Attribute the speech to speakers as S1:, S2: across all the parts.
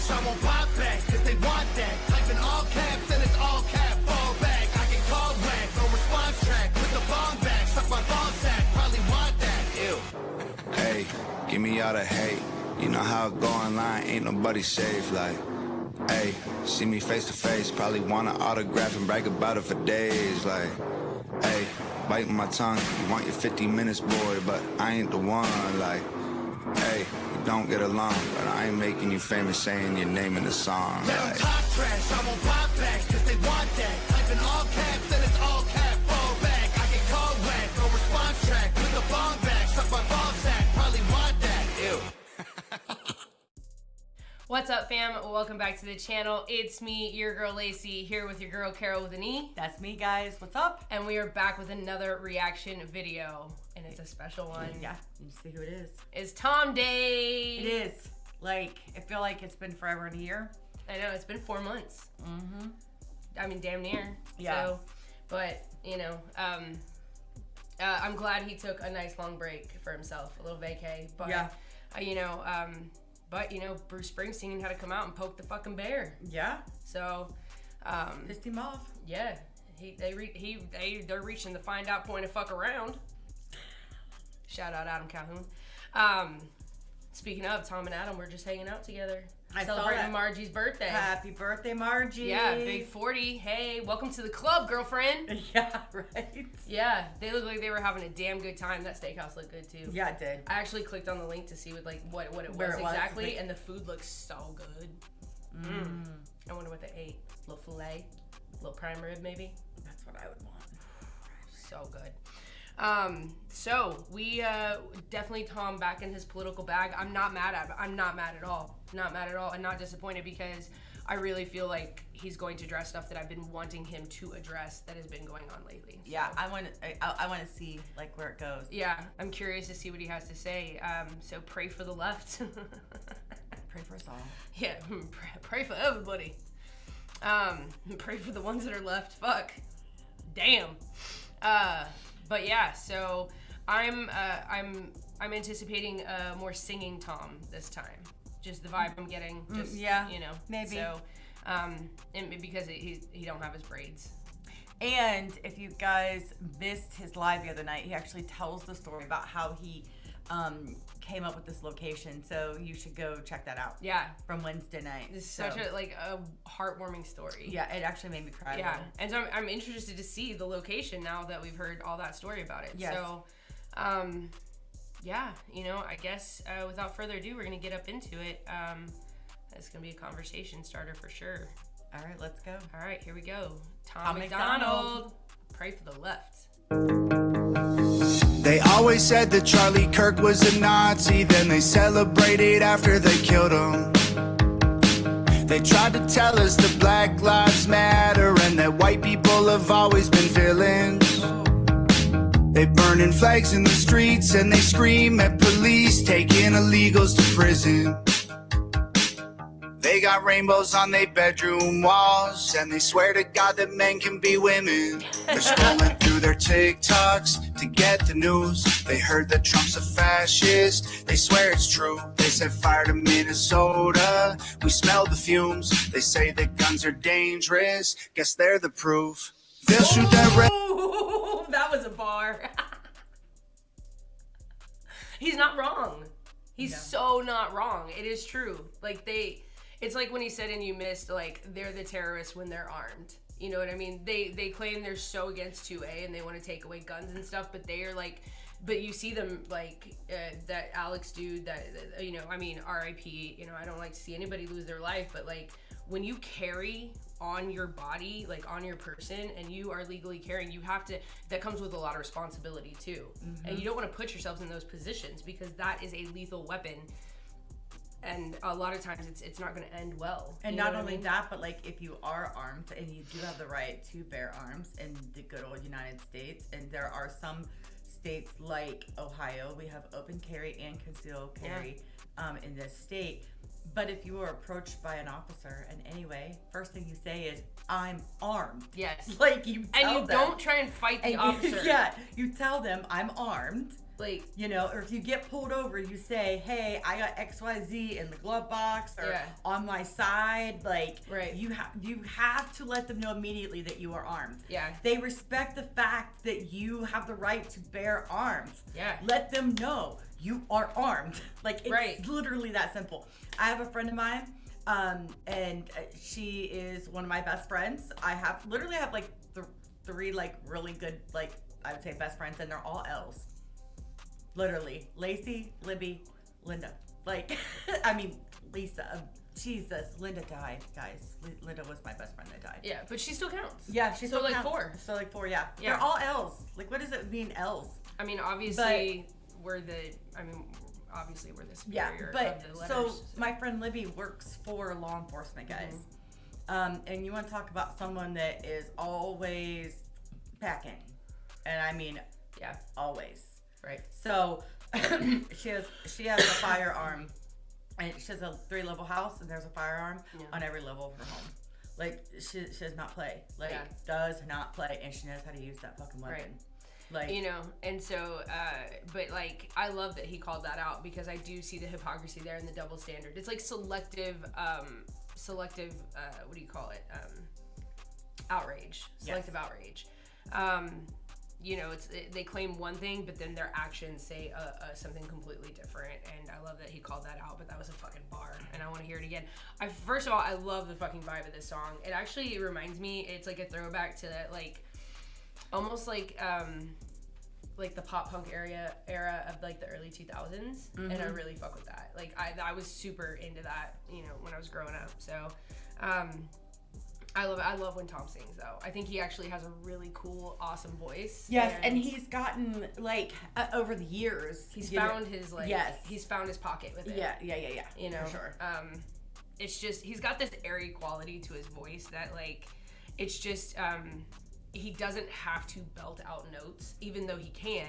S1: trash, I won't pop back, cause they want that. Type in all caps and it's all cap, fall back. I get called whack, no response track. Put the bomb back, suck my ball sack, probably want that. Ew.
S2: Hey, give me all the hate. You know how it go online, ain't nobody safe. Like, hey, see me face to face, probably want an autograph and brag about it for days. Like, hey, biting my tongue, you want your 50 minutes, boy, but I ain't the one. Like, hey, we don't get along, but I ain't making you famous saying your name in the song.
S1: Let 'em
S2: Like,
S1: talk trash, I won't pop back, cause they want that. Type in all caps and it's all cap, fall back. I get called whack, no response track. Put the bomb back, suck my ball sack, probably want that. Ew.
S3: What's up, fam? Welcome back to the channel. It's me, your girl Lacey, here with your girl Carol with an E.
S4: That's me, guys. What's up?
S3: And we are back with another reaction video, and it's a special one.
S4: Yeah, you see who it is.
S3: It's Tom Day.
S4: It is. Like, I feel like it's been forever and a year.
S3: I know, it's been 4 months.
S4: Mm-hmm.
S3: I mean, damn near.
S4: Yeah.
S3: So, but, you know, I'm glad he took a nice long break for himself, a little vacay. But,
S4: yeah.
S3: But, you know, Bruce Springsteen had to come out and poke the fucking bear.
S4: Yeah.
S3: So,
S4: pissed him off.
S3: yeah, they're reaching the find out point of fuck around. Shout out Adam Calhoun. Speaking of, Tom and Adam were just hanging out together.
S4: I saw
S3: Celebrating
S4: that.
S3: Margie's birthday.
S4: Happy birthday, Margie.
S3: Yeah, big 40. Hey, welcome to the club, girlfriend.
S4: Yeah, right.
S3: Yeah, they look like they were having a damn good time. That steakhouse looked good too.
S4: Yeah, it did.
S3: I actually clicked on the link to see what it was exactly, and the food looks so good. I wonder what they ate. A little filet, a little prime rib maybe.
S4: That's what I would want.
S3: So good. So we definitely Tom back in his political bag. I'm not mad at him. I'm not mad at all. Not mad at all, and not disappointed because I really feel like he's going to address stuff that I've been wanting him to address that has been going on lately. So.
S4: Yeah, I want to see like where it goes.
S3: Yeah, I'm curious to see what he has to say. So pray for the left.
S4: Pray for us all.
S3: Yeah, pray for everybody. Pray for the ones that are left. Fuck. Damn. But yeah, so I'm anticipating more singing Tom this time. Just the vibe I'm getting. Just,
S4: yeah,
S3: you know,
S4: maybe.
S3: So, and because he don't have his braids.
S4: And if you guys missed his live the other night, he actually tells the story about how he came up with this location. So you should go check that out.
S3: Yeah.
S4: From Wednesday night.
S3: It's such a heartwarming story.
S4: Yeah, it actually made me cry.
S3: Yeah, and so I'm interested to see the location now that we've heard all that story about it.
S4: Yes.
S3: So, yeah, you know, I guess without further ado, we're gonna get up into it. It's gonna be a conversation starter for sure.
S4: All right, let's go.
S3: All right, here we go.
S4: Tom
S3: MacDonald. Pray for the left.
S2: they always said that Charlie Kirk was a Nazi, then they celebrated after they killed him. They tried to tell us that Black Lives Matter and that white people have always been villains. They burning flags in the streets and they scream at police, taking illegals to prison. They got rainbows on their bedroom walls and they swear to God that men can be women. They're scrolling through their TikToks to get the news. They heard that Trump's a fascist. They swear it's true. They set fire to Minnesota. We smell the fumes. They say that guns are dangerous. Guess they're the proof. They'll shoot that red.
S3: That was a bar. He's not wrong. He's so not wrong. It is true. Like it's like when he said, and you missed, like, they're the terrorists when they're armed. You know what I mean? They claim they're so against 2A and they want to take away guns and stuff, but they are like, but you see them like that Alex dude that, you know, I mean, RIP, you know, I don't like to see anybody lose their life, but like when you carry on your body, like on your person, and you are legally carrying, you have to, that comes with a lot of responsibility too. And you don't want to put yourselves in those positions because that is a lethal weapon. And a lot of times it's not going to end well.
S4: And not only that, but like if you are armed and you do have the right to bear arms in the good old United States, and there are some states like Ohio, we have open carry and concealed carry in this state. But if you are approached by an officer in any way, first thing you say is, I'm armed.
S3: Yes.
S4: Like you tell
S3: and you
S4: them,
S3: don't try and fight the officer.
S4: You tell them I'm armed.
S3: Like,
S4: you know, or if you get pulled over, you say, hey, I got XYZ in the glove box or on my side. Like, you have to let them know immediately that you are armed.
S3: Yeah.
S4: They respect the fact that you have the right to bear arms.
S3: Yeah.
S4: Let them know you are armed. Like, it's literally that simple. I have a friend of mine, and she is one of my best friends. I have like three like really good, like, I would say best friends, and they're all L's. Literally, Lacey, Libby, Linda. Like, I mean, Lisa. Jesus, Linda died, guys. Linda was my best friend that died.
S3: Yeah, but she still counts.
S4: Yeah, she's still
S3: like
S4: counts.
S3: 4.
S4: So like 4, yeah. They're all L's. Like, what does it mean, L's?
S3: I mean, obviously, we're the superior of the letters.
S4: So my friend Libby works for law enforcement, guys. And you want to talk about someone that is always packing. And I mean, always.
S3: Right.
S4: So she has a firearm, and she has a 3-level house, and there's a firearm on every level of her home. Like, she does not play. Like, does not play, and she knows how to use that fucking weapon.
S3: Right.
S4: Like,
S3: you know, and so, but like, I love that he called that out, because I do see the hypocrisy there and the double standard. It's like selective, what do you call it? Outrage. Selective outrage. You know, they claim one thing, but then their actions say something completely different. And I love that he called that out, but that was a fucking bar, and I want to hear it again. First of all, I love the fucking vibe of this song. It actually reminds me, it's like a throwback to that, like, almost like the pop punk era of like the early 2000s, and I really fuck with that. Like, I was super into that, you know, when I was growing up. So, I love when Tom sings, though. I think he actually has a really cool, awesome voice.
S4: Yes, and he's gotten, like, over the years,
S3: he's found his, like, he's found his pocket with it.
S4: Yeah.
S3: You know,
S4: for sure.
S3: It's just, he's got this airy quality to his voice that, like, it's just, he doesn't have to belt out notes, even though he can.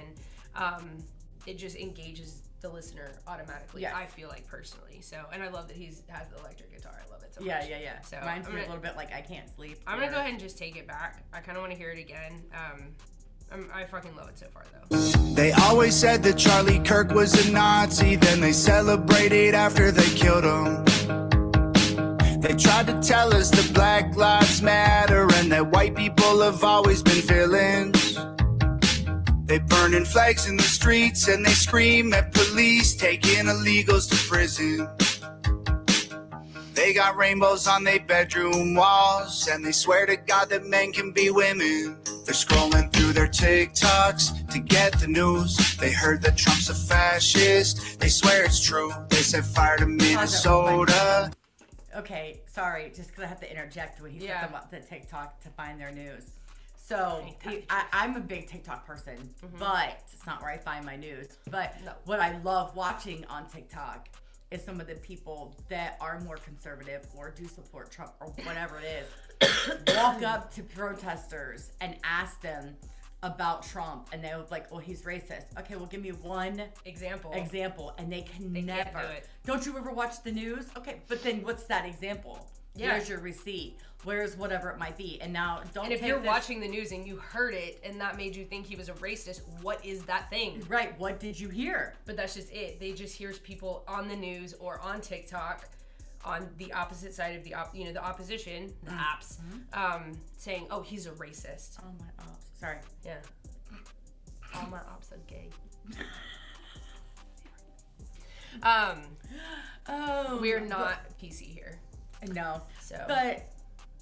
S3: It just engages the listener automatically, I feel like, personally. So, and I love that he has the electric guitar. I love it so much.
S4: Yeah.
S3: So
S4: reminds me a little bit like I Can't Sleep.
S3: I'm gonna go ahead and just take it back. I kind of want to hear it again. I fucking love it so far, though.
S2: They always said that Charlie Kirk was a Nazi, then they celebrated after they killed him. They tried to tell us that Black Lives Matter and that white people have always been villains. They burning flags in the streets and they scream at police, taking illegals to prison. They got rainbows on their bedroom walls, and they swear to God that men can be women. They're scrolling through their TikToks to get the news. They heard that Trump's a fascist. They swear it's true. They set fire to Minnesota.
S4: Okay, sorry, just because I have to interject when he said something about the TikTok to find their news. So, I'm a big TikTok person, but it's not where I find my news. But what I love watching on TikTok is some of the people that are more conservative or do support Trump or whatever it is, walk up to protesters and ask them about Trump, and they'll be like, well, he's racist. Okay, well, give me one
S3: example,
S4: and they never.
S3: Can't do it.
S4: Don't you ever watch the news? Okay, but then what's that example? Yeah. Where's your receipt? Where's whatever it might be? And now don't.
S3: And if you're watching the news and you heard it and that made you think he was a racist, what is that thing?
S4: Right. What did you hear?
S3: But that's just it. They just hear people on the news or on TikTok, on the opposite side of the opposition, the apps, saying, "Oh, he's a racist."
S4: Oh my ops. Sorry.
S3: Yeah. All my ops are gay. We're not PC here.
S4: No.
S3: So.
S4: But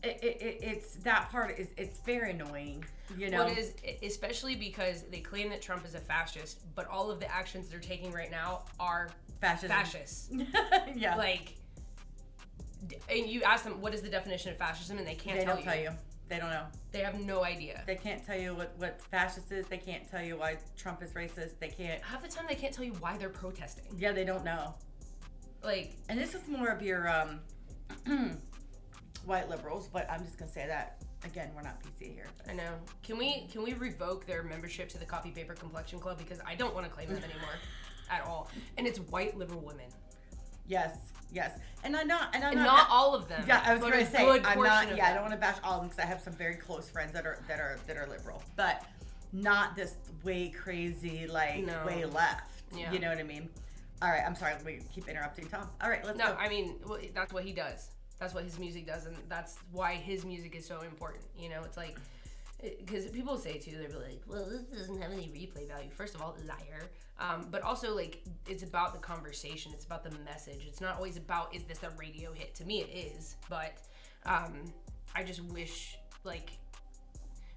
S4: it's that part it's very annoying, you know.
S3: Well, it is, especially because they claim that Trump is a fascist, but all of the actions they're taking right now are fascist.
S4: Yeah.
S3: Like, and you ask them what is the definition of fascism, and they can't tell you.
S4: They don't tell you. They don't know.
S3: They have no idea.
S4: They can't tell you what fascist is. They can't tell you why Trump is racist. They can't.
S3: Half the time, they can't tell you why they're protesting.
S4: Yeah, they don't know.
S3: Like,
S4: and this is more of your white liberals, but I'm just gonna say that again, we're not PC here.
S3: I know. Can we revoke their membership to the Copy Paper Complexion Club, because I don't want to claim them anymore at all. And it's white liberal women.
S4: Yes. And not
S3: all of them.
S4: Yeah, I was going to say I'm not. Yeah, I don't want to bash all of them because I have some very close friends that are liberal. But not this way crazy, like
S3: No.
S4: way left.
S3: Yeah.
S4: You know what I mean? All right, I'm sorry. We keep interrupting Tom. All right, let's
S3: No,
S4: go.
S3: I mean, that's what he does. That's what his music does, and that's why his music is so important. You know, it's like, because people say too, they're like, well, this doesn't have any replay value. First of all, liar. But also, like, it's about the conversation. It's about the message. It's not always about, is this a radio hit? To me, it is. But I just wish, like,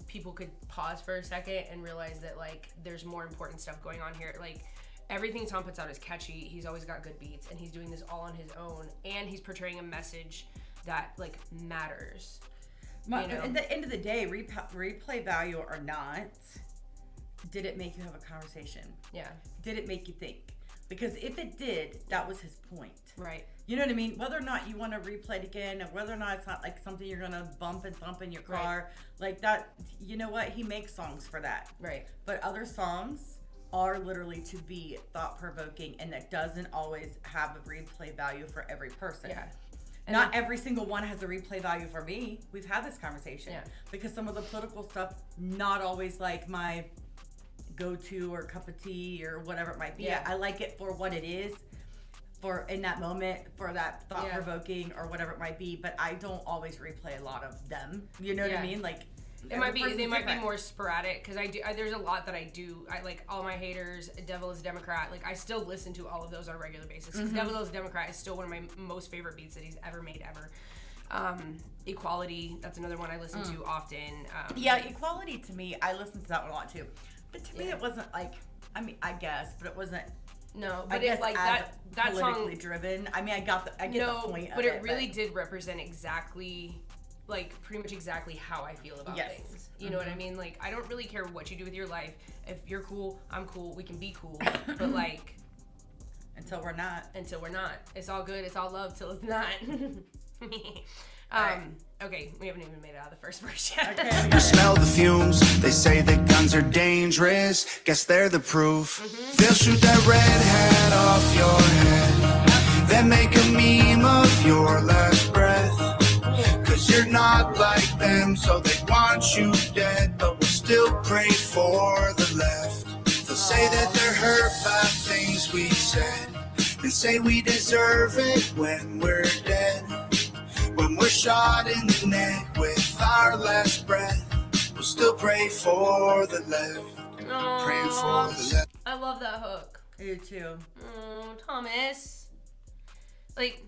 S3: people could pause for a second and realize that, like, there's more important stuff going on here. Like, everything Tom puts out is catchy. He's always got good beats, and he's doing this all on his own. And he's portraying a message that, like, matters. You know?
S4: At the end of the day, replay value or not, did it make you have a conversation?
S3: Yeah.
S4: Did it make you think? Because if it did, that was his point.
S3: Right.
S4: You know what I mean? Whether or not you want to replay it again, or whether or not it's not like something you're gonna bump and thump in your car, like that. You know what? He makes songs for that.
S3: Right.
S4: But other songs are literally to be thought provoking, and that doesn't always have a replay value for every person.
S3: Yeah.
S4: Not every single one has a replay value for me. We've had this conversation.
S3: Yeah.
S4: Because some of the political stuff, not always like my go-to or cup of tea or whatever it might be.
S3: Yeah.
S4: I like it for what it is, for in that moment, for that thought-provoking or whatever it might be. But I don't always replay a lot of them. You know what I mean? Like,
S3: it might be, they might be more sporadic, because there's a lot that I do. I like All My Haters, Devil is a Democrat. Like, I still listen to all of those on a regular basis, because Devil is a Democrat is still one of my most favorite beats that he's ever made ever. Equality, that's another one I listen to often.
S4: Yeah, Equality, to me, I listen to that one a lot too. But to me, it wasn't like, I mean, I guess, but it wasn't.
S3: No, but
S4: I guess
S3: it, like
S4: as
S3: that
S4: politically
S3: song,
S4: driven. I mean, I get the point.
S3: but
S4: of
S3: it really did represent exactly, like, pretty much exactly how I feel about things. You know what I mean? Like, I don't really care what you do with your life. If you're cool, I'm cool. We can be cool. But, like,
S4: until we're not.
S3: It's all good. It's all love till it's not. Okay, we haven't even made it out of the first verse yet.
S4: Okay,
S2: You smell the fumes, they say that guns are dangerous. Guess they're the proof. They'll shoot that red hat off your head, then make a meme of your last breath. Cause you're not like them, so they want you dead. But we'll still pray for the left. They'll say that they're hurt by things we said, and say we deserve it when we're dead. When we're shot in the neck with our last breath, we'll still pray for the left. Praying for the left.
S3: I love that hook.
S4: You too.
S3: Oh, Thomas. Like,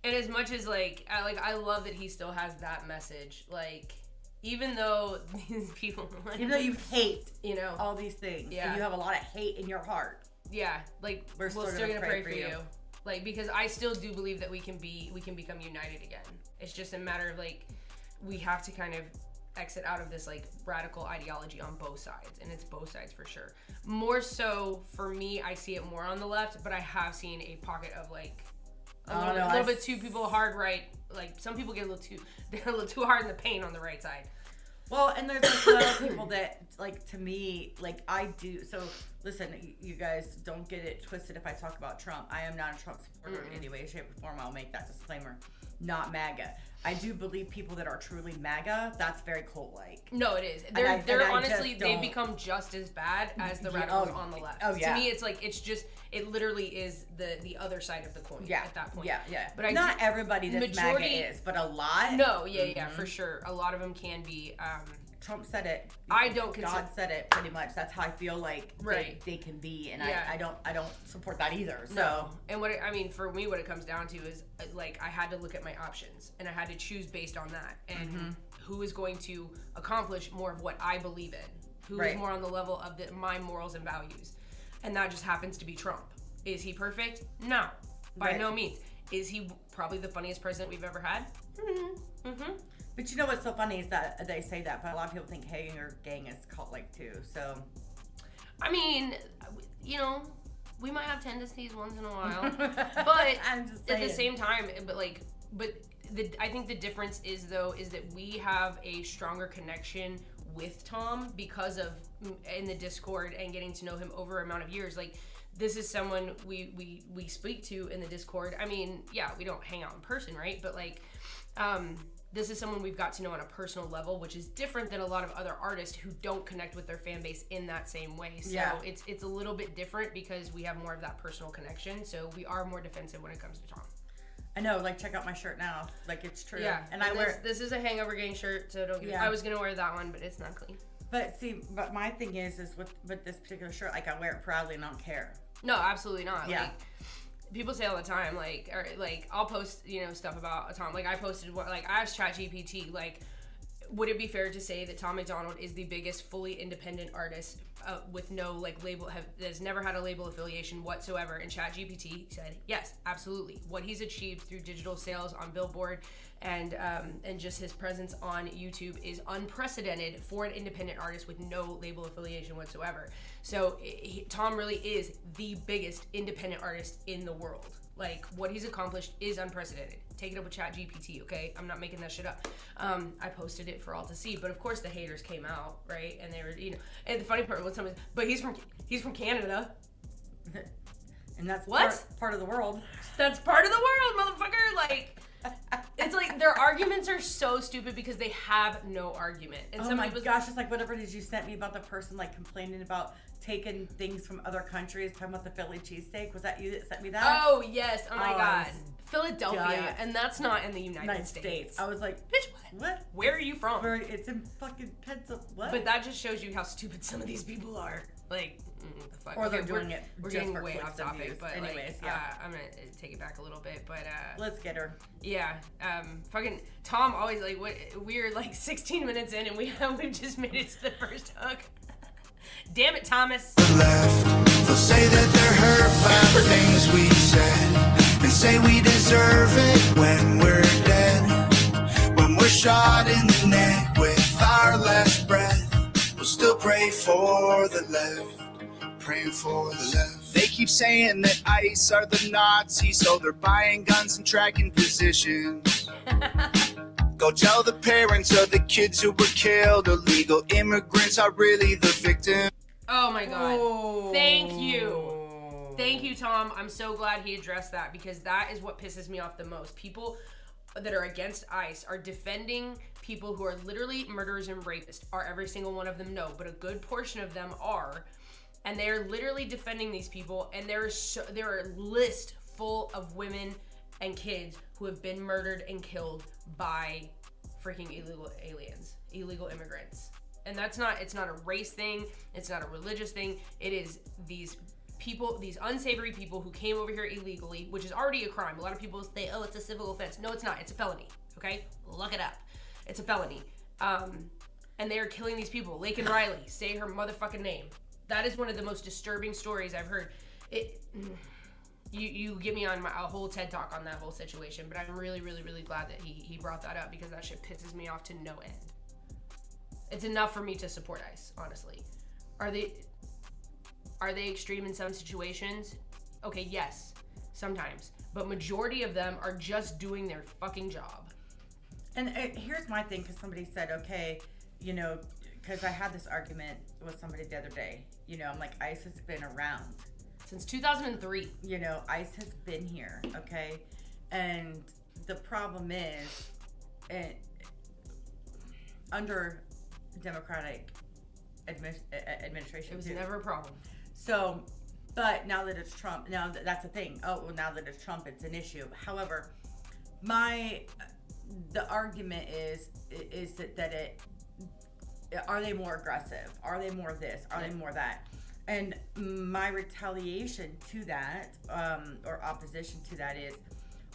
S3: and as much as, like, I love that he still has that message. Like, even though these people, like,
S4: Even though you hate,
S3: you know,
S4: all these things,
S3: Yeah.
S4: and you have a lot of hate in your heart.
S3: yeah, like,
S4: We're
S3: we're
S4: still
S3: still
S4: gonna
S3: gonna pray for
S4: pray for
S3: you. Like, because I still do believe that we can become united again. It's just a matter of, like, we have to kind of exit out of this, like, radical ideology on both sides, and it's both sides for sure. More so for me, I see it more on the left, but I have seen a pocket of, like, a little bit too people hard right. Like, some people get they're a little too hard in the paint on the right side.
S4: Well, and there's like a lot of people that, like, to me, like, I do. So, listen, you guys don't get it twisted if I talk about Trump. I am not a Trump supporter in any way, shape, or form. I'll make that disclaimer. Not MAGA. I do believe people that are truly MAGA, that's very cult-like.
S3: No, it is.
S4: And
S3: They're
S4: I
S3: honestly,
S4: just
S3: they've
S4: don't-
S3: become just as bad as the
S4: Yeah,
S3: radicals on the left.
S4: oh, yeah.
S3: To me, it's like, it literally is the other side of the coin at that point.
S4: Yeah.
S3: But
S4: not everybody that's MAGA is, but a lot.
S3: No, yeah, for sure. A lot of them can be.
S4: Trump said it.
S3: I don't consider.
S4: God said it pretty much. That's how I feel like they can be, and
S3: Yeah.
S4: I don't support that either. So
S3: No. And for me, what it comes down to is, like, I had to look at my options, and I had to choose based on that, and who is going to accomplish more of what I believe in, who is more on the level of my morals and values, and that just happens to be Trump. Is he perfect? No, by no means. Is he probably the funniest president we've ever had?
S4: But you know what's so funny is that they say that, but a lot of people think hating or gang is cult-like too. So,
S3: I mean, you know, we might have tendencies once in a while, but
S4: I'm just saying.
S3: at the same time, I think the difference is that we have a stronger connection with Tom because of in the Discord and getting to know him over an amount of years. Like, this is someone we speak to in the Discord. I mean, yeah, we don't hang out in person, right? But like, this is someone we've got to know on a personal level, which is different than a lot of other artists who don't connect with their fan base in that same way. So it's a little bit different because we have more of that personal connection. So we are more defensive when it comes to Tom.
S4: I know, like, check out my shirt now. Like, it's true.
S3: Yeah,
S4: and I wear.
S3: This is a Hangover Gang shirt, so don't. I was gonna wear that one, but it's not clean.
S4: But see, but my thing is with this particular shirt, like, I wear it proudly and don't care.
S3: No, absolutely not.
S4: Yeah.
S3: Like, people say all the time, like, or, like, I'll post, stuff about Tom. Like, I posted I asked ChatGPT, like, would it be fair to say that Tom MacDonald is the biggest fully independent artist with no, like, label, has never had a label affiliation whatsoever? And ChatGPT said, yes, absolutely. What he's achieved through digital sales on Billboard and just his presence on YouTube is unprecedented for an independent artist with no label affiliation whatsoever. So Tom really is the biggest independent artist in the world. Like, what he's accomplished is unprecedented. Take it up with ChatGPT, okay? I'm not making that shit up. I posted it for all to see, but of course the haters came out, right? And they were, and the funny part was but he's from Canada.
S4: And that's
S3: what?
S4: Part of the world.
S3: That's part of the world, motherfucker. Like, it's like their arguments are so stupid because they have no argument. And
S4: oh my gosh, it's like whatever it is you sent me about the person like complaining about taking things from other countries, talking about the Philly cheesesteak. Was that you that sent me that?
S3: Oh yes, oh my god. Philadelphia, and that's not in the United States.
S4: I was like,
S3: bitch, what? Where are you from?
S4: It's in fucking Pennsylvania. What?
S3: But that just shows you how stupid some of these people are. Like, the fuck.
S4: Or they're doing it.
S3: We're
S4: just
S3: getting
S4: for
S3: way off topic,
S4: views.
S3: but
S4: anyways,
S3: I'm gonna take it back a little bit. But
S4: let's get her.
S3: Yeah, fucking Tom always like we're like 16 minutes in and we've just made it to the first hook. Damn it, Thomas.
S2: Left. They'll say that they're hurt by the things we said and say we deserve it when we're dead. When we're shot in the neck with our last breath, we'll still pray for the left, praying for the left. They keep saying that ICE are the Nazis, so they're buying guns and tracking positions. Go tell the parents of the kids who were killed. Illegal immigrants are really the victim.
S3: Oh my god. Oh. Thank you, Tom. I'm so glad he addressed that because that is what pisses me off the most. People that are against ICE are defending people who are literally murderers and rapists. Are every single one of them? No, but a good portion of them are. And they are literally defending these people, and there are a list full of women and kids who have been murdered and killed by freaking illegal immigrants. And it's not a race thing, it's not a religious thing, it is these people, these unsavory people who came over here illegally, which is already a crime. A lot of people say, oh, it's a civil offense. No, it's not, it's a felony, okay? Look it up. It's a felony. And they are killing these people. Laken Riley, say her motherfucking name. That is one of the most disturbing stories I've heard. You get me on a whole TED Talk on that whole situation, but I'm really, really, really glad that he brought that up because that shit pisses me off to no end. It's enough for me to support ICE, honestly. Are they extreme in some situations? Okay, yes, sometimes. But majority of them are just doing their fucking job.
S4: And here's my thing, because somebody said, okay, because I had this argument with somebody the other day. I'm like, ICE has been around.
S3: Since 2003.
S4: ICE has been here, okay? And the problem is, under Democratic administration,
S3: it was never a problem.
S4: So, but now that it's Trump, that's a thing. Oh, well, now that it's Trump, it's an issue. However, the argument is that are they more aggressive? Are they more this? Are they more that? And my retaliation to that, or opposition to that is,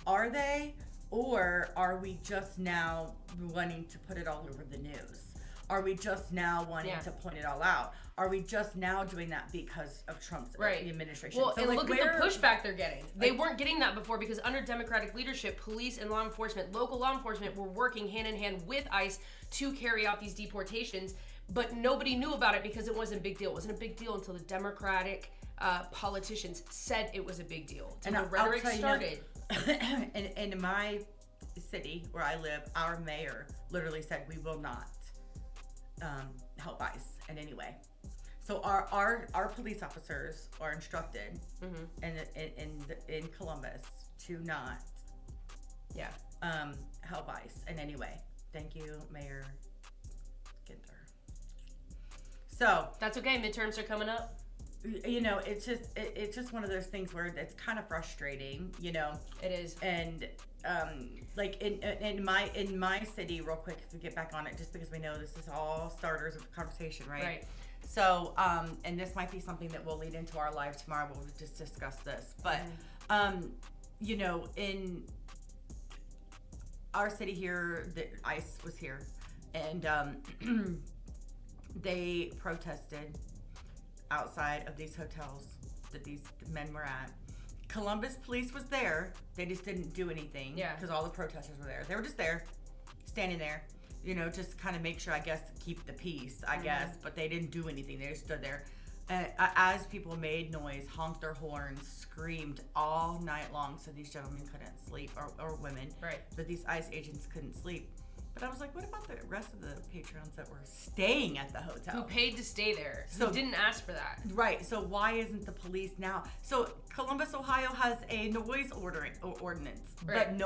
S4: are they, or are we just now wanting to put it all over the news? Are we just now wanting to point it all out? Are we just now doing that because of Trump's administration?
S3: Well, so and look at the pushback they're getting. They weren't getting that before because under Democratic leadership, police and law enforcement, local law enforcement were working hand in hand with ICE to carry out these deportations. But nobody knew about it because it wasn't a big deal. It wasn't a big deal until the Democratic politicians said it was a big deal. And the rhetoric started.
S4: In my city where I live, our mayor literally said we will not help ICE in any way. So our police officers are instructed in Columbus to not help ICE in any way. Thank you, Mayor Ginter. So
S3: That's okay. Midterms are coming up.
S4: You know, it's just one of those things where it's kind of frustrating. You know,
S3: It is.
S4: and like in my city, real quick, to get back on it, just because we know this is all starters of the conversation, right?
S3: Right.
S4: So, and this might be something that will lead into our live tomorrow. We'll just discuss this, but you know, in our city here, the ICE was here, and they protested outside of these hotels that these men were at. Columbus police was there. They just didn't do anything.
S3: Yeah.
S4: Because all the protesters were there. They were just there, standing there, you know, just kind of make sure, I guess, keep the peace, I guess. But they didn't do anything. They just stood there. As people made noise, honked their horns, screamed all night long, so these gentlemen couldn't sleep, or women.
S3: Right.
S4: But these ICE agents couldn't sleep. But I was like, what about the rest of the patrons that were staying at the hotel?
S3: Who paid to stay there?
S4: So-
S3: Who didn't ask for that?
S4: Right. So why isn't the police now? So Columbus, Ohio has a noise ordinance,
S3: Right.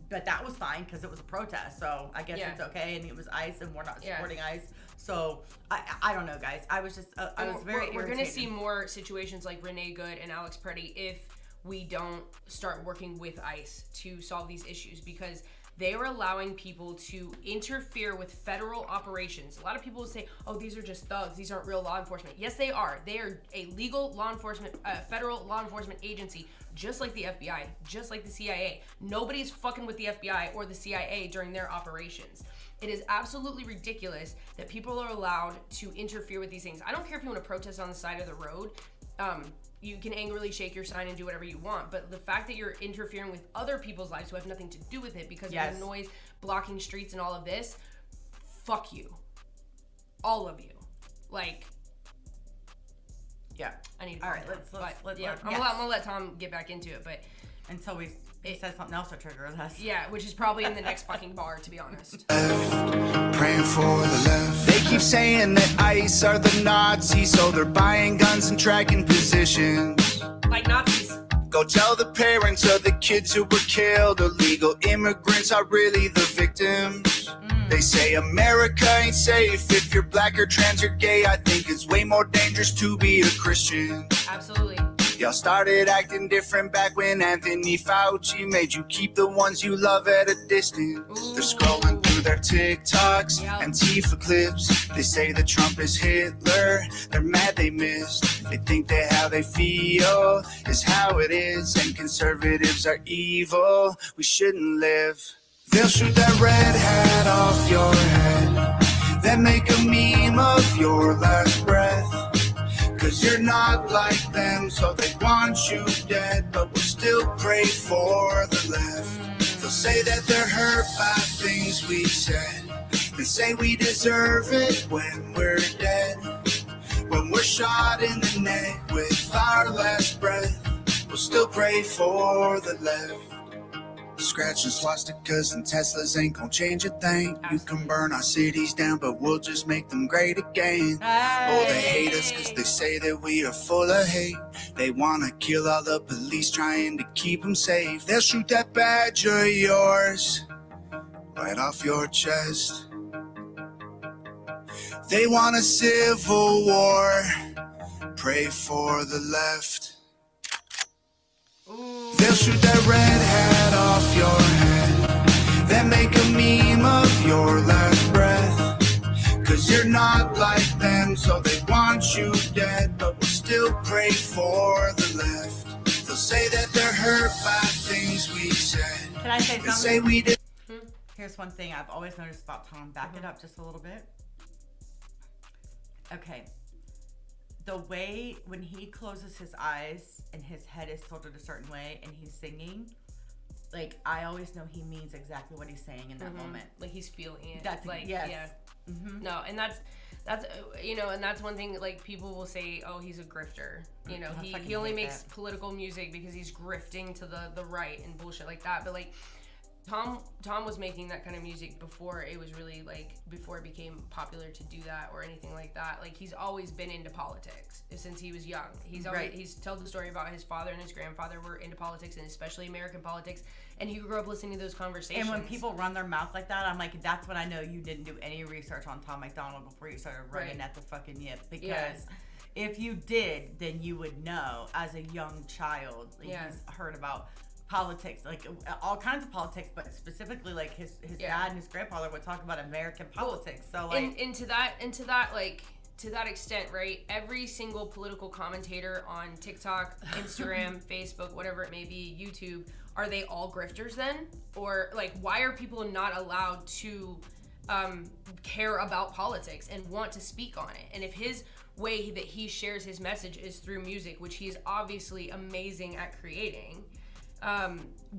S4: but that was fine because it was a protest. So I guess
S3: Yeah.
S4: it's okay, and it was ICE, and we're not
S3: Yeah.
S4: supporting ICE. So I don't know, guys. I was just I was very
S3: We're going to
S4: irritated.
S3: see more situations like Renee Good and Alex Preddy if we don't start working with ICE to solve these issues, because they are allowing people to interfere with federal operations. A lot of people will say, oh, these are just thugs. These aren't real law enforcement. Yes, they are. They are a legal law enforcement, federal law enforcement agency, just like the FBI, just like the CIA. Nobody's fucking with the FBI or the CIA during their operations. It is absolutely ridiculous that people are allowed to interfere with these things. I don't care if you want to protest on the side of the road. You can angrily shake your sign and do whatever you want, but the fact that you're interfering with other people's lives who have nothing to do with it because of the noise, blocking streets and all of this, fuck you. All of you. Like,
S4: Yeah.
S3: I need to
S4: All
S3: calm
S4: right.
S3: down.
S4: Let's
S3: Yeah, I'm gonna let Tom get back into it, but
S4: until he says something else to trigger us.
S3: yeah, which is probably in the next fucking bar, to be honest.
S2: Praying for the left. They keep saying that ICE are the Nazis, so they're buying guns and tracking positions.
S3: Like Nazis.
S2: Go tell the parents of the kids who were killed. Illegal immigrants are really the victims. They say America ain't safe if you're black or trans or gay. I think it's way more dangerous to be a Christian.
S3: Absolutely.
S2: Y'all started acting different back when Anthony Fauci made you keep the ones you love at a distance. They're scrolling through their TikToks, Antifa clips. They say that Trump is Hitler. They're mad they missed. They think that how they feel is how it is, and conservatives are evil. We shouldn't live. They'll shoot that red hat off your head, then make a meme of your last breath. Cause you're not like them, so they want you dead. But we'll still pray for the left. They'll say that they're hurt by things we said. They say we deserve it when we're dead. When we're shot in the neck with our last breath, we'll still pray for the left. Scratching swastikas and Teslas ain't gonna change a thing. You can burn our cities down, but we'll just make them great again. Oh, they hate us cause they say that we are full of hate. They wanna kill all the police trying to keep them safe. They'll shoot that badge of yours right off your chest. They want a civil war. Pray for the left. They'll shoot that red hat off your head, then make a meme of your last breath. Cause you're not like them, so they want you dead. But we'll still pray for the left. They'll say that they're hurt by things we said.
S4: Can I say something?
S2: They say we did.
S4: Here's one thing I've always noticed about Tom. Back it up just a little bit. Okay. The way when he closes his eyes and his head is tilted a certain way and he's singing, like, I always know he means exactly what he's saying in that moment.
S3: Like he's feeling it.
S4: That's
S3: like,
S4: yes.
S3: yeah. No, and that's you know, and that's one thing, like, people will say, oh, he's a grifter. You know,
S4: I fucking
S3: he only
S4: hate
S3: makes
S4: that.
S3: political music because he's grifting to the right and bullshit like that. But like, Tom was making that kind of music before it was really like before it became popular to do that or anything like that. Like he's always been into politics since he was young. He's told the story about his father and his grandfather were into politics and especially American politics, and he grew up listening to those conversations.
S4: And when people run their mouth like that, I'm like, that's when I know you didn't do any research on Tom MacDonald before you started running at the fucking yip. Because if you did, then you would know as a young child. Like, he's heard about politics, like all kinds of politics, but specifically like his dad and his grandfather would talk about American politics. So like, and to that extent, right? Every single political commentator on TikTok, Instagram, Facebook, whatever it may be, YouTube, are they all grifters then? Or like, why are people not allowed to care about politics and want to speak on it? And if his way that he shares his message is through music, which he is obviously amazing at creating,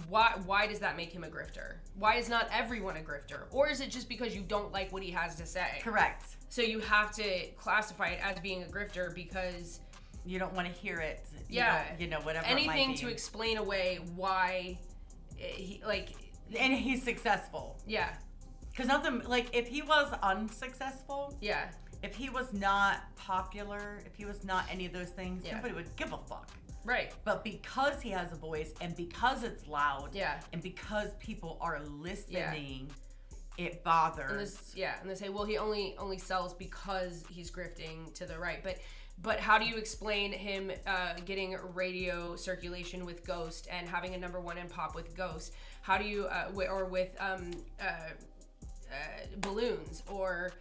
S4: why does that make him a grifter? Why is not everyone a grifter? Or is it just because you don't like what he has to say? Correct.
S3: So you have to classify it as being a grifter because
S4: you don't want to hear it. Whatever.
S3: Anything
S4: it might be.
S3: to explain away why he like.
S4: And he's successful.
S3: Yeah.
S4: Because nothing like if he was unsuccessful.
S3: Yeah.
S4: If he was not popular, if he was not any of those things, nobody would give a fuck.
S3: Right.
S4: But because he has a voice and because it's loud, and because people are listening, it bothers.
S3: And they say, well, he only sells because he's grifting to the right. But how do you explain him getting radio circulation with Ghost and having a #1 in pop with Ghost? How do you or with Balloons or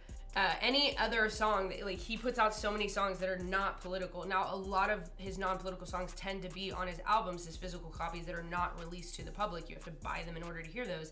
S3: any other song that, like, he puts out so many songs that are not political. Now, a lot of his non-political songs tend to be on his albums, his physical copies that are not released to the public. You have to buy them in order to hear those.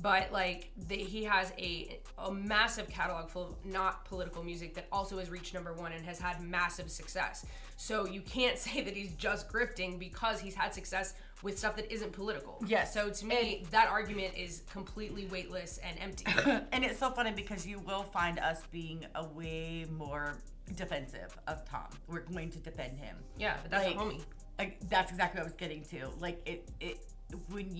S3: But like he has a massive catalog full of not political music that also has reached #1 and has had massive success. So you can't say that he's just grifting because he's had success with stuff that isn't political.
S4: Yes.
S3: So to me, that argument is completely weightless and empty.
S4: And it's so funny because you will find us being a way more defensive of Tom. We're going to defend him.
S3: Yeah, but that's a homie.
S4: That's exactly what I was getting to. Like when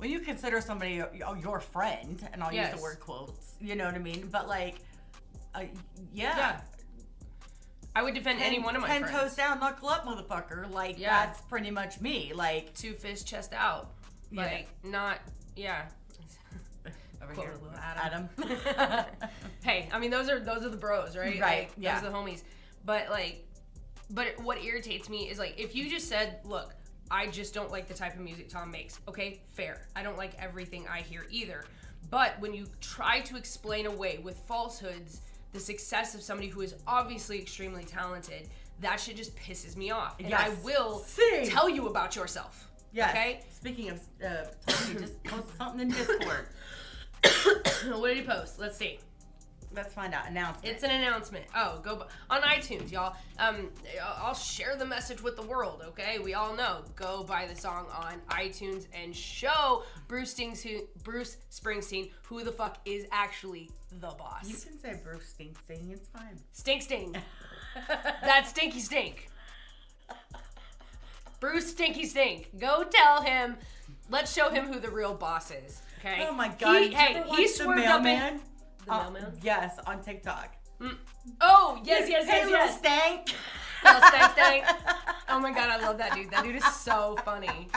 S4: you consider somebody your friend, and I'll use the word quotes, you know what I mean? But like,
S3: I would defend any one of my friends.
S4: 10 toes down, knuckle up, motherfucker. Like, that's pretty much me. Like,
S3: 2 fists, chest out. Like, not,
S4: Over here, Adam.
S3: Hey, I mean, those are the bros, right?
S4: Right.
S3: Like, those are the homies. But what irritates me is, like, if you just said, look, I just don't like the type of music Tom makes. Okay, fair. I don't like everything I hear either. But when you try to explain away with falsehoods the success of somebody who is obviously extremely talented, that shit just pisses me off. And I will tell you about yourself.
S4: Yes.
S3: Okay?
S4: Speaking of talking, just post something in Discord.
S3: What did he post? Let's see.
S4: Let's find out. Announcement.
S3: It's an announcement. Go on iTunes, y'all. I'll share the message with the world, okay? We all know. Go buy the song on iTunes and show Bruce Springsteen who the fuck is actually the boss.
S4: You can say Bruce Springsteen. It's fine.
S3: Stink. That stinky stink. Bruce Stinky Stink. Go tell him. Let's show him who the real boss is, okay?
S4: Oh my God.
S3: He swerved up in... The mailman?
S4: Yes, on TikTok.
S3: Oh, yes.
S4: Little stank.
S3: Little stank. Oh my God, I love that dude. That dude is so funny.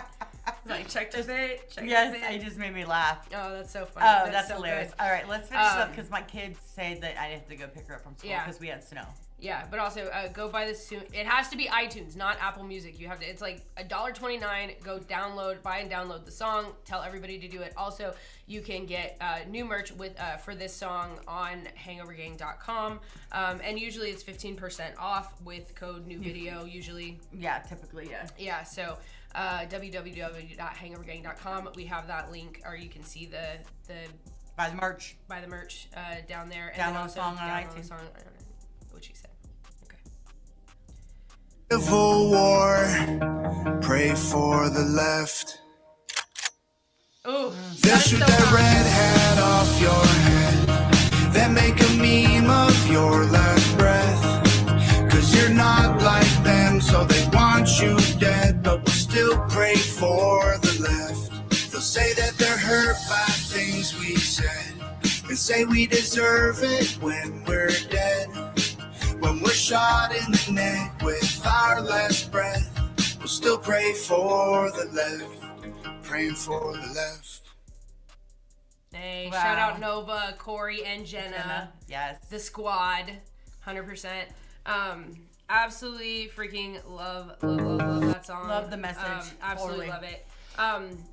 S3: Like, check this out.
S4: Yes, it just made me laugh.
S3: Oh, that's so funny.
S4: Oh, that's
S3: so
S4: hilarious.
S3: good.
S4: All right, let's finish this up because my kids say that I have to go pick her up from school because we had snow.
S3: Yeah, but also go buy this soon. It has to be iTunes, not Apple Music. You have to. It's like $1.29. Go buy and download the song. Tell everybody to do it. Also, you can get new merch for this song on hangovergang.com, and usually it's 15% off with code new video. Usually. Yeah,
S4: typically, yeah.
S3: Yeah. So www.hangovergang.com. We have that link, or you can see the
S4: buy the merch
S3: down there. And
S4: download the song on iTunes.
S3: What she said.
S2: Civil war, pray for the left.
S3: Ooh,
S2: They'll shoot that red hat off your head, then make a meme of your last breath. Cause you're not like them, so they want you dead. But we'll still pray for the left. They'll say that they're hurt by things we said, and say we deserve it when we're dead. When we're shot in the neck with our last breath, we'll still pray for the left, praying for the left.
S3: Hey,
S4: Wow.
S3: shout out Nova, Corey, and Jenna.
S4: Yes.
S3: The squad, 100%. Absolutely freaking love that song.
S4: Love the message.
S3: Absolutely
S4: Totally.
S3: love it.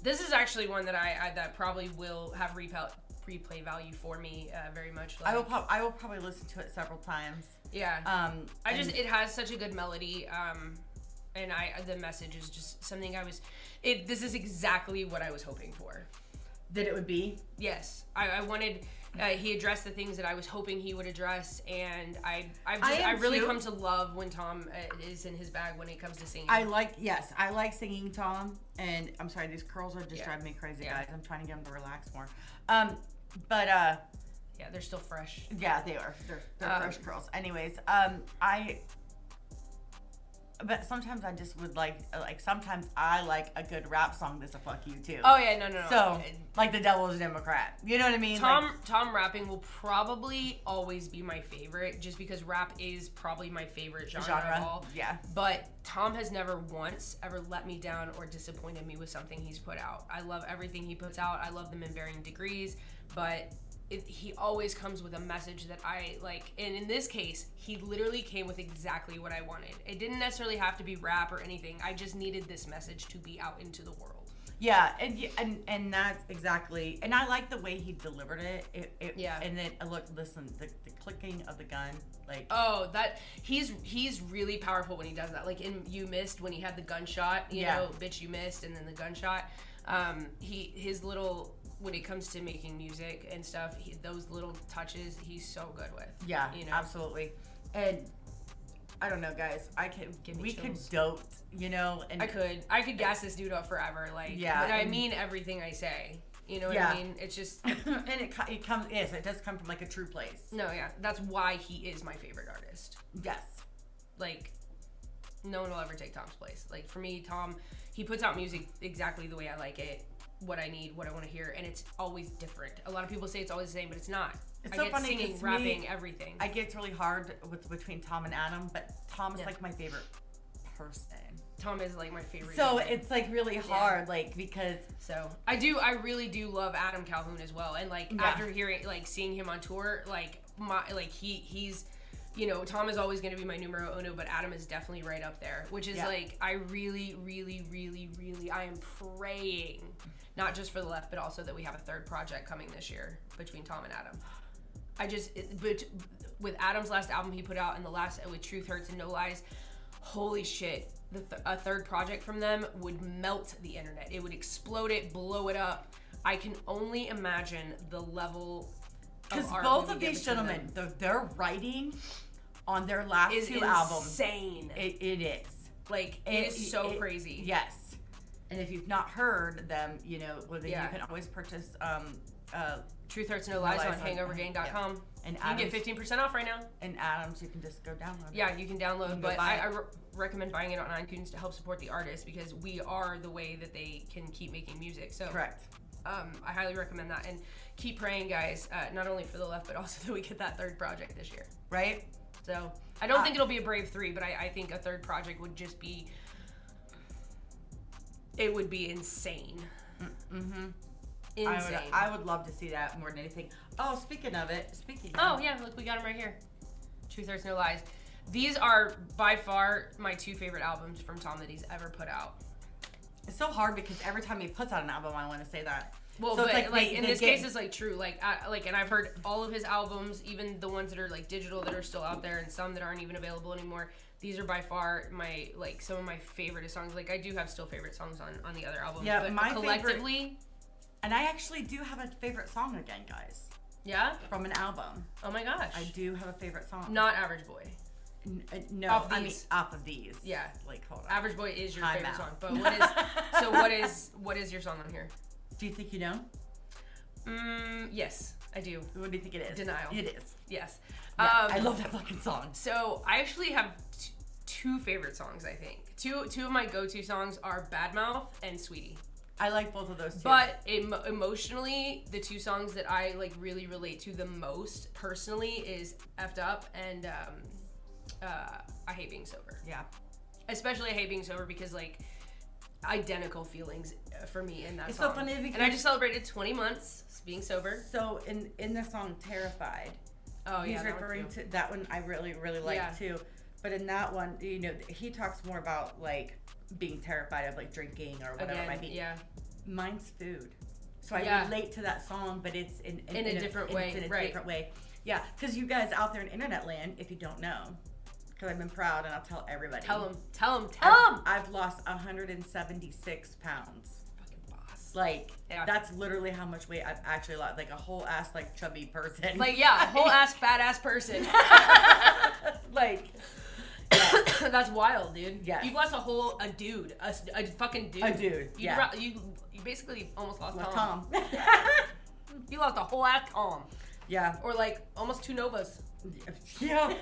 S3: This is actually one that I that probably will have replay value for me very much. Like,
S4: I will probably listen to it several times.
S3: Yeah. It has such a good melody. And the message is just something this is exactly what I was hoping for.
S4: That it would be.
S3: Yes, I wanted. He addressed the things that I was hoping he would address, and I really
S4: too.
S3: come to love when Tom is in his bag when it comes to singing.
S4: I like singing Tom, and I'm sorry, these curls are just driving me crazy, guys. I'm trying to get them to relax more.
S3: Yeah, they're still fresh.
S4: Yeah, they are. They're fresh curls. Anyways, but sometimes I just would like sometimes I like a good rap song that's a fuck you too.
S3: Oh yeah, no.
S4: So like the Devil's Democrat, you know what I mean?
S3: Tom rapping will probably always be my favorite, just because rap is probably my favorite genre of all.
S4: Yeah.
S3: But Tom has never once ever let me down or disappointed me with something he's put out. I love everything he puts out. I love them in varying degrees, but he always comes with a message that I like. And in this case, he literally came with exactly what I wanted. It didn't necessarily have to be rap or anything. I just needed this message to be out into the world.
S4: Yeah, and that's exactly. And I like the way he delivered it.
S3: Yeah.
S4: And then listen, the clicking of the gun, like.
S3: Oh, that he's really powerful when he does that. Like in You Missed, when he had the gunshot, you know, bitch you missed, and then the gunshot. His little. When it comes to making music and stuff, those little touches, he's so good with.
S4: Yeah,
S3: you know?
S4: Absolutely. And I don't know, guys. We could dote, you know. And
S3: I could gas this dude up forever, like.
S4: Yeah.
S3: But I mean everything I say. You know what I mean? It's just.
S4: And it comes. Yes, it does come from like a true place.
S3: No, yeah, that's why he is my favorite artist.
S4: Yes.
S3: Like, no one will ever take Tom's place. Like for me, Tom, he puts out music exactly the way I like it. What I need, what I want to hear, and it's always different. A lot of people say it's always the same, but it's not.
S4: It's
S3: I
S4: so
S3: get
S4: funny,
S3: singing,
S4: 'cause
S3: rapping, everything.
S4: I get really hard between Tom and Adam, but Tom is like my favorite person.
S3: Tom is like my favorite.
S4: So it's like really hard, like because.
S3: So I really do love Adam Calhoun as well, and like after seeing him on tour, he's. You know, Tom is always going to be my numero uno, but Adam is definitely right up there, which is like, I really, I am praying, not just for the left, but also that we have a third project coming this year between Tom and Adam. But with Adam's last album he put out and the last with Truth Hurts and No Lies, holy shit, a third project from them would melt the internet. It would explode it, blow it up. I can only imagine the level.
S4: Because both of these gentlemen, their writing on their last two albums,
S3: insane.
S4: It is.
S3: Like, it is so crazy.
S4: Yes. And if you've not heard them, you know, then you can always purchase
S3: Truth Hurts No Lies on hangovergang.com. And you can get 15% off right now.
S4: And Adams, you can just go download it.
S3: Yeah, you can download, but I recommend buying it on iTunes to help support the artist, because we are the way that they can keep making music. So
S4: correct.
S3: I highly recommend that, and keep praying, guys, not only for the left, but also that we get that third project this year.
S4: Right?
S3: So I don't think it'll be a Brave 3, but I think a third project would just be, it would be insane.
S4: Mm-hmm.
S3: Insane.
S4: I would love to see that more than anything. Oh, speaking of,
S3: yeah, look, we got them right here. Truth Hurts No Lies. These are by far my two favorite albums from Tom that he's ever put out.
S4: It's so hard because every time he puts out an album, I want to say that.
S3: Well, so but like in this case, it's like true. Like, and I've heard all of his albums, even the ones that are like digital that are still out there, and some that aren't even available anymore. These are by far some of my favorite songs. Like, I do have still favorite songs on the other albums.
S4: Yeah,
S3: but
S4: my
S3: collectively.
S4: Favorite, and I actually do have a favorite song again, guys.
S3: Yeah.
S4: From an album.
S3: Oh my gosh.
S4: I do have a favorite song.
S3: Not Average Boy.
S4: No,
S3: off
S4: I mean off of these.
S3: Yeah.
S4: Like, hold on.
S3: Average Boy is your favorite song, but what is your song on here?
S4: Do you think you know?
S3: Yes, I do.
S4: What do you think it is?
S3: Denial.
S4: It is.
S3: Yes.
S4: Yeah, I love that fucking song.
S3: So I actually have two favorite songs. I think two of my go-to songs are Bad Mouth and Sweetie.
S4: I like both of those too.
S3: But emotionally, the two songs that I like really relate to the most personally is Effed Up and I Hate Being Sober.
S4: Yeah.
S3: Especially I Hate Being Sober because like identical feelings for me in that
S4: It's
S3: song.
S4: so funny because
S3: and I just celebrated 20 months being sober.
S4: So in the song Terrified, he's referring to that one I really like too. But in that one, you know, he talks more about like being terrified of like drinking or whatever it might be.
S3: Yeah.
S4: Mine's food. So I relate to that song, but it's in
S3: a different way.
S4: It's in a different way. Yeah, because you guys out there in internet land, if you don't know, because I've been proud and I'll tell everybody.
S3: Tell them.
S4: I've lost 176 pounds.
S3: Fucking boss.
S4: Like, that's literally how much weight I've actually lost. Like a whole ass, like, chubby person.
S3: Like, yeah, a whole ass, fat ass person.
S4: Like,
S3: that's wild, dude.
S4: Yes.
S3: You've lost a dude. A fucking dude.
S4: A dude,
S3: You basically almost lost
S4: well,
S3: Tom.
S4: Tom.
S3: You lost a whole ass Tom.
S4: Yeah.
S3: Or, like, almost 2 Novas.
S4: Yeah.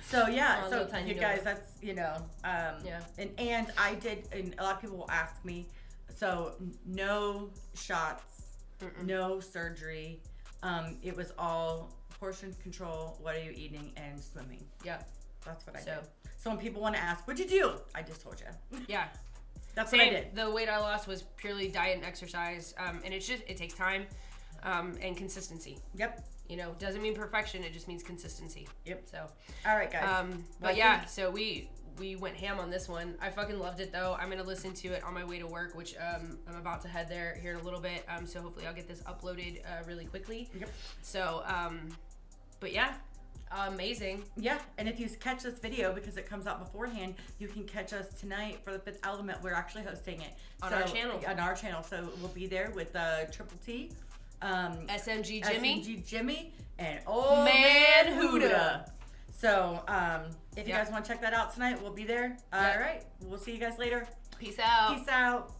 S4: So yeah, so
S3: tiny
S4: you guys,
S3: Nova.
S4: that's, you know, and I did, and a lot of people will ask me, so no shots, no surgery, it was all portion control, what are you eating, and swimming.
S3: Yeah.
S4: That's what I did. So when people want to ask, what'd you do? I just told you.
S3: Yeah.
S4: That's
S3: Same.
S4: what I did.
S3: The weight I lost was purely diet and exercise, and it takes time and consistency.
S4: Yep.
S3: You know, doesn't mean perfection. It just means consistency.
S4: Yep.
S3: So.
S4: All right, guys.
S3: But yeah, so we went ham on this one. I fucking loved it though. I'm gonna listen to it on my way to work, which I'm about to head there here in a little bit. So hopefully I'll get this uploaded really quickly.
S4: Yep.
S3: So, but yeah, amazing.
S4: Yeah, and if you catch this video because it comes out beforehand, you can catch us tonight for the Fifth Element. We're actually hosting it
S3: on our channel.
S4: On our channel, so we'll be there with Triple T.
S3: SMG
S4: Jimmy, and Old Man Huda. So, if you guys want to check that out tonight, we'll be there. All right. We'll see you guys later.
S3: Peace out.
S4: Peace out.